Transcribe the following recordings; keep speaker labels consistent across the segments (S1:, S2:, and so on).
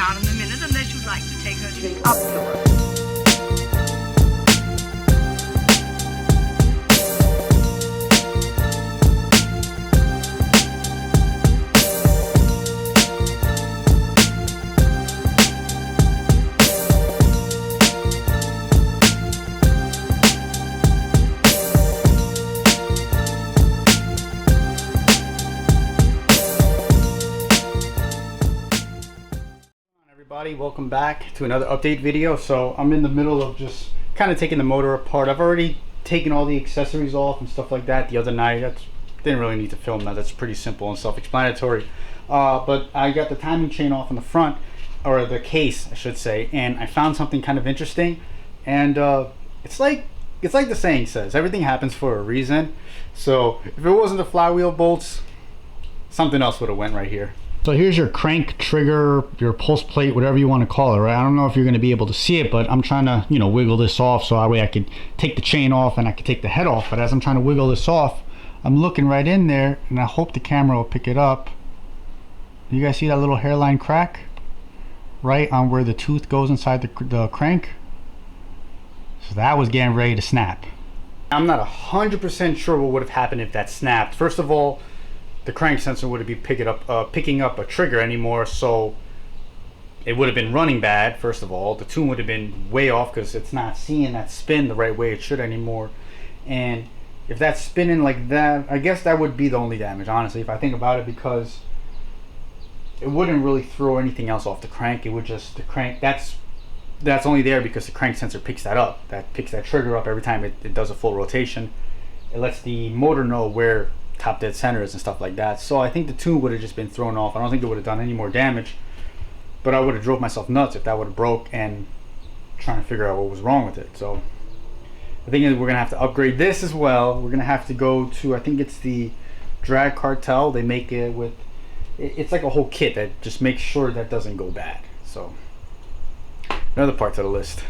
S1: down in a minute unless you'd like to take her drink up to her.
S2: Welcome back to another update video. So I'm in the middle of just kind of taking the motor apart. I've already taken all the accessories off and stuff like that the other night. Didn't really need to film that. That's pretty simple and self-explanatory. But I got the timing chain off in the front, or the case I should say, and I found something kind of interesting. And it's like the saying says, everything happens for a reason. So if it wasn't the flywheel bolts, something else would have went right here. So here's your crank trigger, your pulse plate, whatever you want to call it, right? I don't know if you're going to be able to see it, but I'm trying to, wiggle this off so that way I could take the chain off and I could take the head off. But as I'm trying to wiggle this off, I'm looking right in there, and I hope the camera will pick it up. You guys see that little hairline crack? Right on where the tooth goes inside the crank? So that was getting ready to snap. I'm not 100% sure what would have happened if that snapped. First of all, the crank sensor wouldn't be picking up a trigger anymore, so it would have been running bad. First of all, the tune would have been way off because it's not seeing that spin the right way it should anymore. And if that's spinning like that, I guess that would be the only damage, honestly, if I think about it, because it wouldn't really throw anything else off the crank. It would just, the crank, that's only there because the crank sensor picks that up. That picks that trigger up every time it does a full rotation. It lets the motor know where top dead center is and stuff like that. So I think the tune would have just been thrown off. I don't think it would have done any more damage, but I would have drove myself nuts if that would have broke and trying to figure out what was wrong with it. So I think we're gonna have to upgrade this as well. We're gonna have to go to, I think it's the Drag Cartel. They make it with, it's like a whole kit that just makes sure that doesn't go bad. So another part to the list.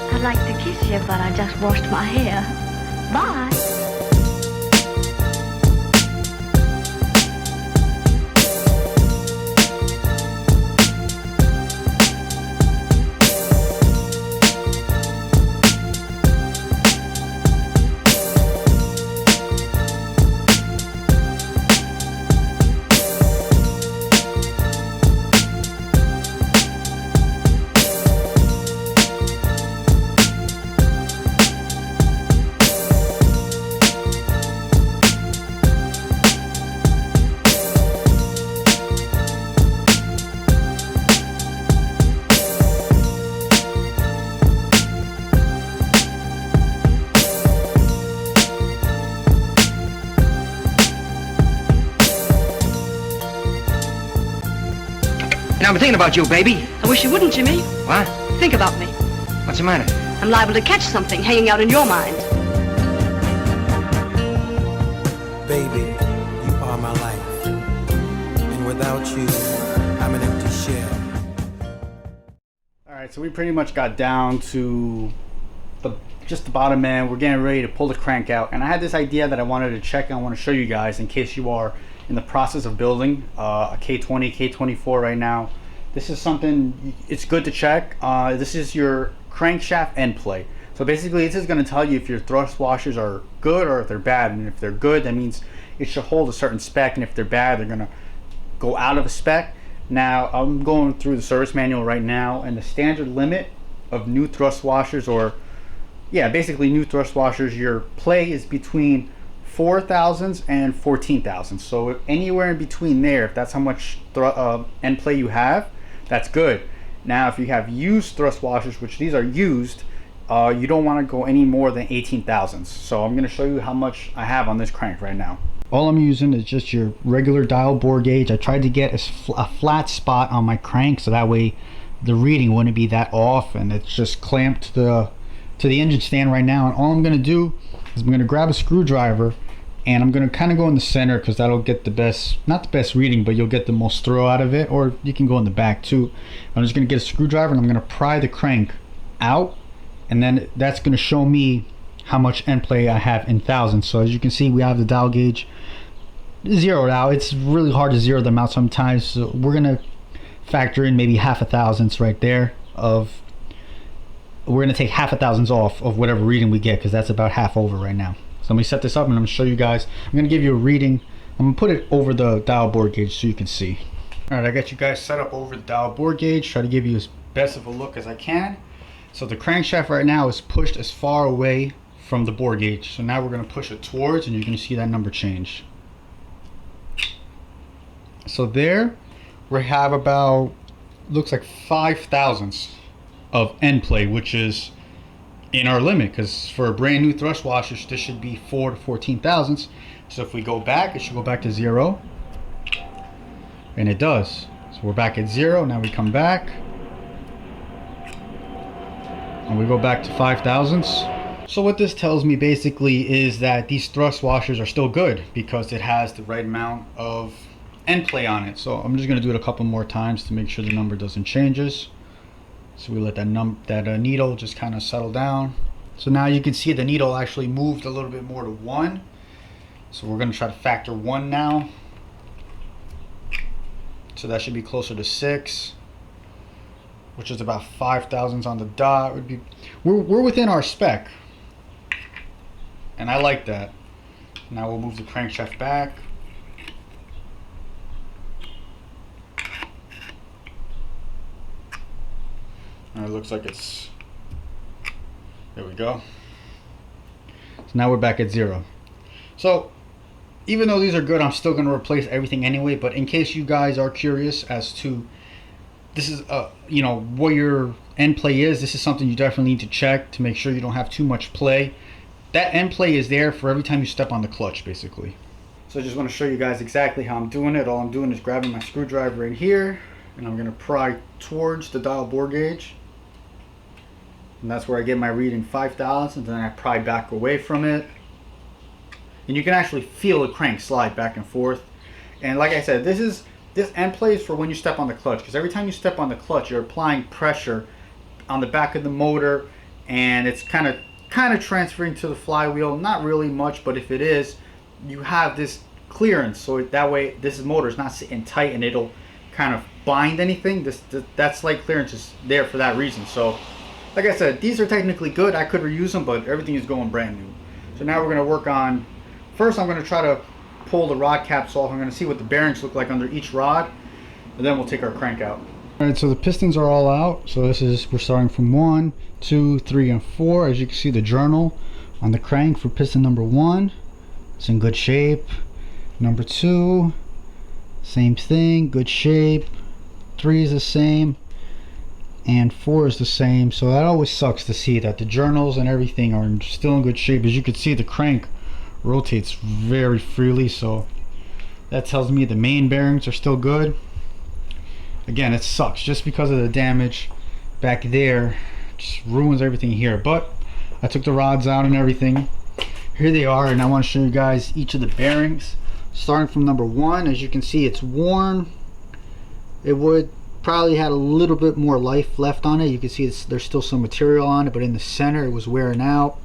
S3: I'd like to kiss you, but I just washed my hair. Bye.
S4: I've been thinking about you, baby.
S3: I wish you wouldn't, Jimmy.
S4: What?
S3: Think about me.
S4: What's the matter?
S3: I'm liable to catch something hanging out in your mind.
S5: Baby, you are my life. And without you, I'm an empty shell.
S2: Alright, so we pretty much got down to just the bottom end. We're getting ready to pull the crank out. And I had this idea that I wanted to check and I want to show you guys in case you are in the process of building a k20, k24 right now. This is something, it's good to check. This is your crankshaft end play. So basically this is going to tell you if your thrust washers are good or if they're bad. And if they're good, that means it should hold a certain spec, and if they're bad, they're going to go out of a spec. Now I'm going through the service manual right now, and the standard limit of new thrust washers or yeah, basically new thrust washers, your play is between 4,000s and 14,000. So anywhere in between there, if that's how much end play you have, that's good. Now, if you have used thrust washers, which these are used, you don't want to go any more than 18,000s. So I'm going to show you how much I have on this crank right now. All I'm using is just your regular dial bore gauge. I tried to get a flat spot on my crank so that way the reading wouldn't be that off, and it's just clamped to the engine stand right now. And all I'm going to do is I'm going to grab a screwdriver, and I'm going to kind of go in the center because that'll get the best, not the best reading, but you'll get the most throw out of it, or you can go in the back too. I'm just going to get a screwdriver and I'm going to pry the crank out, and then that's going to show me how much end play I have in thousands. So as you can see, we have the dial gauge zeroed out. It's really hard to zero them out sometimes, so we're going to factor in maybe half a thousandths right there of, we're going to take half a thousandths off of whatever reading we get, because that's about half over right now. So let me set this up and I'm going to show you guys. I'm going to give you a reading. I'm going to put it over the dial bore gauge so you can see. Alright, I got you guys set up over the dial bore gauge. Try to give you as best of a look as I can. So the crankshaft right now is pushed as far away from the bore gauge. So now we're going to push it towards, and you're going to see that number change. So there we have about, looks like 5 thousandths of end play, which is in our limit, because for a brand new thrust washer this should be 4 to 14 thousandths. So if we go back, it should go back to 0, and it does. So we're back at 0. Now we come back and we go back to 5 thousandths. So what this tells me basically is that these thrust washers are still good because it has the right amount of end play on it. So I'm just going to do it a couple more times to make sure the number doesn't changes. So we let that needle just kind of settle down. So now you can see the needle actually moved a little bit more to 1. So we're going to try to factor 1 now. So that should be closer to 6, which is about 5 thousandths on the dot. Would be, we're within our spec, and I like that. Now we'll move the crankshaft back. And it looks like it's, there we go. So now we're back at 0. So even though these are good, I'm still going to replace everything anyway. But in case you guys are curious as to, this is you know, what your end play is, this is something you definitely need to check to make sure you don't have too much play. That end play is there for every time you step on the clutch, basically. So I just want to show you guys exactly how I'm doing it. All I'm doing is grabbing my screwdriver in here, and I'm going to pry towards the dial bore gauge, and that's where I get my reading 5 thousandths, and then I pry back away from it. And you can actually feel the crank slide back and forth. And like I said, this end play is for when you step on the clutch, because every time you step on the clutch, you're applying pressure on the back of the motor, and it's kind of transferring to the flywheel. Not really much, but if it is, you have this clearance, so that way this motor is not sitting tight and it'll kind of bind anything. That slight clearance is there for that reason. So like I said, these are technically good. I could reuse them, but everything is going brand new. So now we're going to work on, first I'm going to try to pull the rod caps off. I'm going to see what the bearings look like under each rod, and then we'll take our crank out. Alright, so the pistons are all out. So this is, we're starting from 1, 2, 3, and 4. As you can see, the journal on the crank for piston number 1, it's in good shape. Number 2, same thing, good shape. 3 is the same, and 4 is the same. So that always sucks to see that the journals and everything are still in good shape. As you can see, the crank rotates very freely, so that tells me the main bearings are still good. Again, it sucks just because of the damage back there, just ruins everything here. But I took the rods out and everything. Here they are, and I want to show you guys each of the bearings. Starting from number 1, as you can see, it's worn. It would probably had a little bit more life left on it. You can see there's still some material on it, but in the center it was wearing out.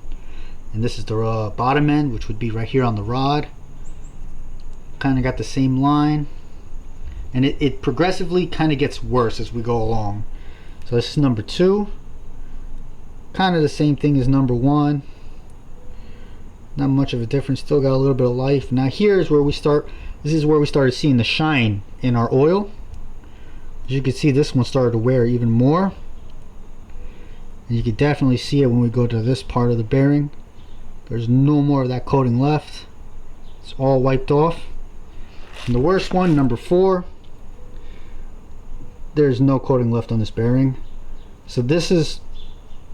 S2: And this is the bottom end, which would be right here on the rod. Kind of got the same line, and it progressively kind of gets worse as we go along. So this is number 2, kind of the same thing as number 1. Not much of a difference, still got a little bit of life. Now here's where we start, this is where we started seeing the shine in our oil. As you can see, this one started to wear even more. And you can definitely see it when we go to this part of the bearing. There's no more of that coating left. It's all wiped off. And the worst one, number 4, there's no coating left on this bearing. So this is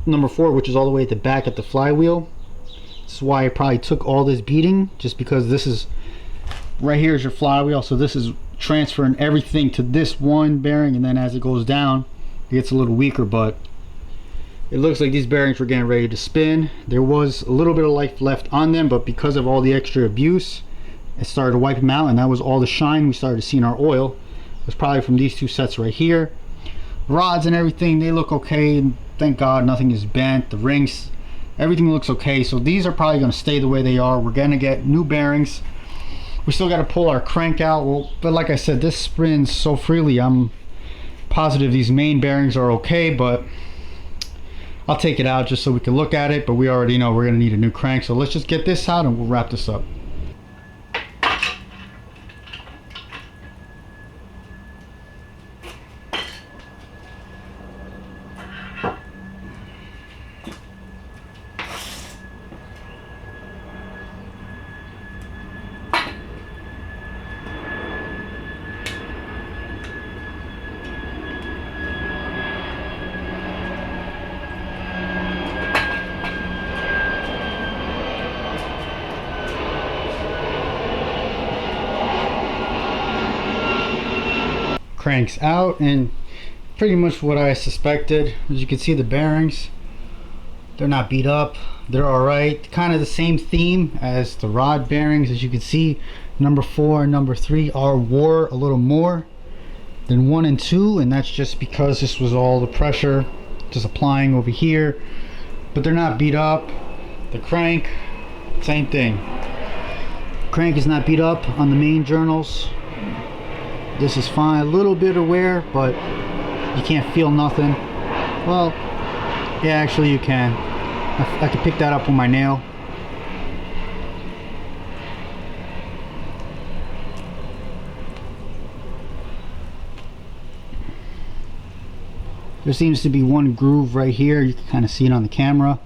S2: number 4, which is all the way at the back at the flywheel. This is why I probably took all this beating, just because this is right here is your flywheel, so this is transferring everything to this one bearing, and then as it goes down it gets a little weaker. But it looks like these bearings were getting ready to spin. There was a little bit of life left on them, but because of all the extra abuse, it started to wipe them out, and that was all the shine we started to see in our oil. It was probably from these 2 sets right here. Rods and everything, they look okay, and thank God nothing is bent. The rings, everything looks okay. So these are probably going to stay the way they are. We're going to get new bearings. We still got to pull our crank out. Well, but like I said, this spins so freely, I'm positive these main bearings are okay, but I'll take it out just so we can look at it. But we already know we're going to need a new crank, so let's just get this out and we'll wrap this up. Cranks out, and pretty much what I suspected. As you can see, the bearings, they're not beat up, they're all right. Kind of the same theme as the rod bearings. As you can see, number 4 and number 3 are wore a little more than 1 and 2, and that's just because this was all the pressure just applying over here. But they're not beat up. The crank, same thing. Crank is not beat up on the main journals. This is fine. A little bit of wear, but you can't feel nothing. Well, yeah, actually you can. I can pick that up with my nail. There seems to be one groove right here. You can kind of see it on the camera.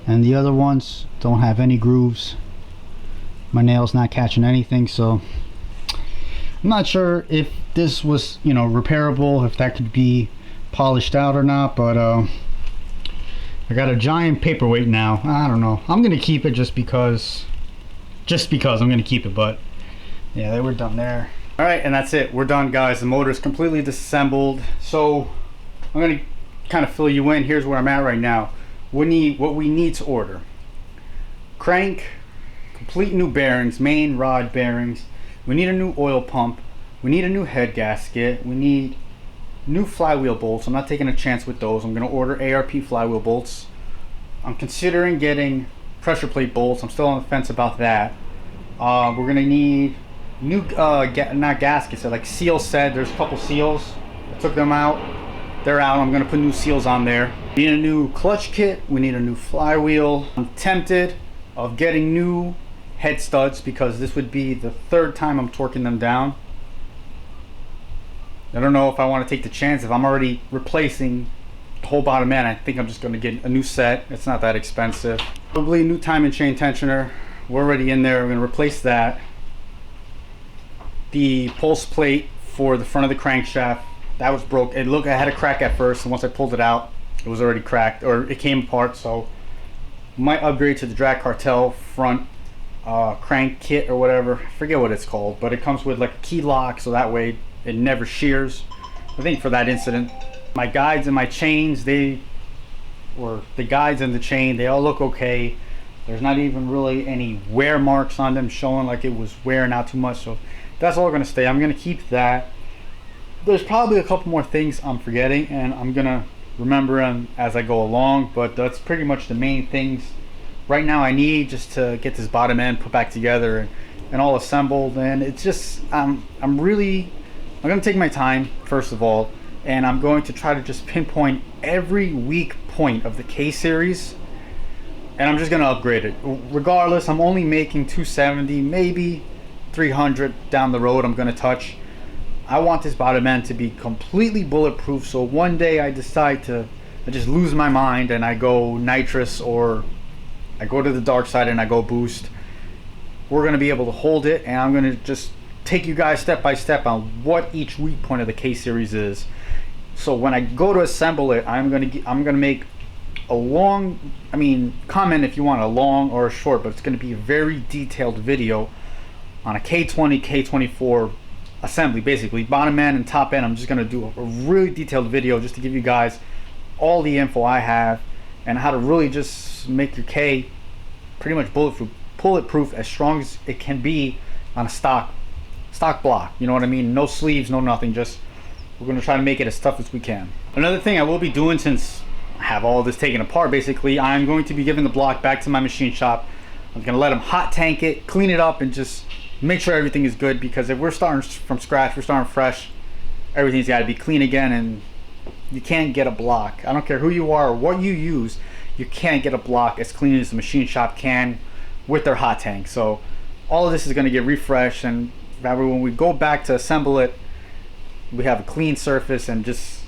S2: And the other ones don't have any grooves. My nail's not catching anything, so I'm not sure if this was, you know, repairable, if that could be polished out or not, but I got a giant paperweight now. I don't know. I'm gonna keep it just because I'm gonna keep it. But yeah, they were done there. All right, and that's it. We're done, guys. The motor is completely disassembled. So I'm gonna kind of fill you in. Here's where I'm at right now. What we need to order: crank, complete new bearings, main rod bearings. We need a new oil pump. We need a new head gasket. We need new flywheel bolts. I'm not taking a chance with those. I'm going to order ARP flywheel bolts. I'm considering getting pressure plate bolts. I'm still on the fence about that. We're going to need new, not gaskets, like seal set. There's a couple seals. I took them out. They're out. I'm going to put new seals on there. We need a new clutch kit. We need a new flywheel. I'm tempted of getting new head studs because this would be the 3rd time I'm torquing them down. I don't know if I want to take the chance. If I'm already replacing the whole bottom end, I think I'm just going to get a new set. It's not that expensive. Probably a new time and chain tensioner. We're already in there. We're going to replace that. The pulse plate for the front of the crankshaft, that was broke. It looked, I had a crack at first, and once I pulled it out, it was already cracked, or it came apart. So might upgrade to the Drag Cartel front crank kit or whatever. I forget what it's called, but it comes with like a key lock, so that way it never shears. I think for that incident, my guides and my chains, the guides and the chain, they all look okay. There's not even really any wear marks on them showing like it was wearing out too much, so that's all going to stay. I'm going to keep that. There's probably a couple more things I'm forgetting, and I'm going to remember them as I go along, but that's pretty much the main things right now I need just to get this bottom end put back together and all assembled. And it's just I'm gonna take my time, first of all, and I'm going to try to just pinpoint every weak point of the K series, and I'm just gonna upgrade it. Regardless, I'm only making 270, maybe 300 down the road. I'm gonna touch. I want this bottom end to be completely bulletproof, so one day I decide to I just lose my mind and I go nitrous, or I go to the dark side and I go boost. We're going to be able to hold it, and I'm going to just take you guys step by step on what each weak point of the K series is. So when I go to assemble it, I'm going to make a long, comment if you want a long or a short, but it's going to be a very detailed video on a K20, K24 assembly, basically bottom end and top end. I'm just going to do a really detailed video just to give you guys all the info I have and how to really just make your K pretty much bulletproof, as strong as it can be on a stock block. You know what I mean? No sleeves, no nothing. Just we're going to try to make it as tough as we can. Another thing I will be doing, since I have all this taken apart, basically I'm going to be giving the block back to my machine shop. I'm going to let them hot tank it, clean it up, and just make sure everything is good, because if we're starting from scratch, we're starting fresh, everything's got to be clean again, and you can't get a block. I don't care who you are or what you use, you can't get a block as clean as the machine shop can with their hot tank. So all of this is going to get refreshed, and that way when we go back to assemble it, we have a clean surface and just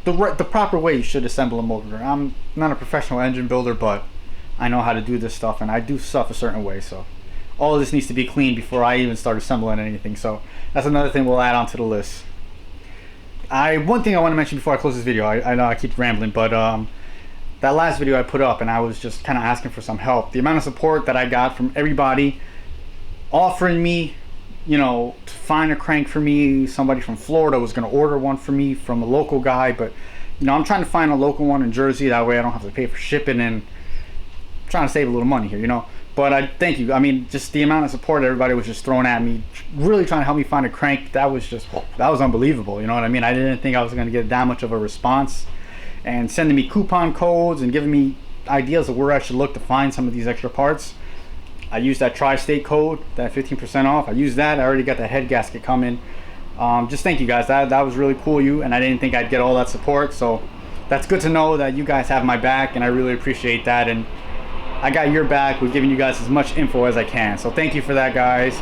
S2: the proper way you should assemble a motor. I'm not a professional engine builder, but I know how to do this stuff, and I do stuff a certain way. So all of this needs to be clean before I even start assembling anything. So that's another thing we'll add onto the list. One thing I want to mention before I close this video, I know I keep rambling, but that last video I put up, and I was just kind of asking for some help. The amount of support that I got from everybody offering me, to find a crank for me. Somebody from Florida was going to order one for me from a local guy, but I'm trying to find a local one in Jersey. That way I don't have to pay for shipping, and I'm trying to save a little money here, But I thank you. Just the amount of support everybody was just throwing at me, really trying to help me find a crank. That was unbelievable. You know what I mean? I didn't think I was going to get that much of a response, and sending me coupon codes and giving me ideas of where I should look to find some of these extra parts. I used that tri-state code, that 15% off. I used that. I already got that head gasket coming. Just thank you guys. That was really cool of you, and I didn't think I'd get all that support. So that's good to know that you guys have my back, and I really appreciate that. And I got your back with giving you guys as much info as I can. So thank you for that, guys.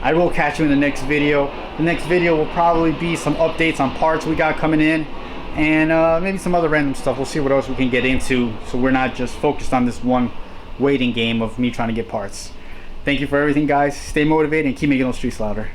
S2: I will catch you in the next video. The next video will probably be some updates on parts we got coming in, and maybe some other random stuff. We'll see what else we can get into, so we're not just focused on this one waiting game of me trying to get parts. Thank you for everything, guys. Stay motivated and keep making those streets louder.